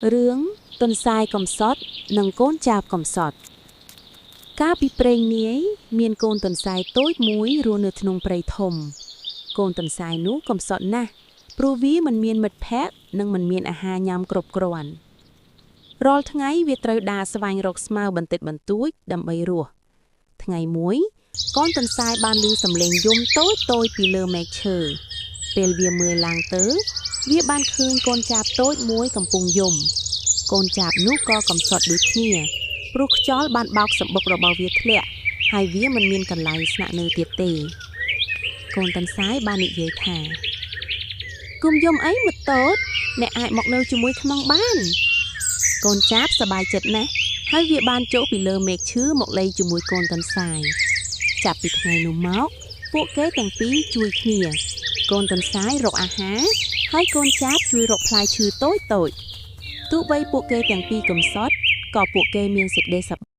រឿងទន្សាយកំសត់និងកូនចាបកំសត់កាលពីព្រេងនាយមានកូនទន្សាយតូចមួយរស់នៅក្នុងព្រៃធំកូនទន្សាយនោះកំសត់ណាស់ព្រោះវាមិនមានមិត្តភក្តិនិងមិនមានអាហារញ៉ាំគ្រប់គ្រាន់រាល់ថ្ងៃវាត្រូវដើរស្វែងរកស្មៅបន្តិចបន្តួចដើម្បីរស់ថ្ងៃមួយកូនទន្សាយបានឮសំឡេងយំតូចៗពីលើមែកឈើពេលវាមើលឡើងទៅវាបានឃើញកូនចាបតូចមួយកំពុងយំកូនចាបនោះក៏កំសត់ដូចគ្នាព្រោះខ្យល់បានបោកសម្បុករបស់វាធ្លាក់ហើយវាមិនមានកន្លែងស្នាក់នៅទៀតទេកូនទន្សាយបាននិយាយថាគុំយំអីមកតូចអ្នកអាចមកនៅជាមួយខ្នងបានកូនចាបសប្បាយចិត្តណាស់ហើយវាបានចុះពីលើមែកឈើមកលេងជាមួយកូនទន្សាយចាប់ពីថ្ងៃនោះមកពួកគេទាំងពីរជួយគ្នាកូនទន្សាយរកអាហារហើយកូនចាបជួយរកផ្លែឈើតូចៗទោះបីពួកគេទាំងពីរកំសត់ក៏ពួកគេមានសេចក្តីសប្បាយ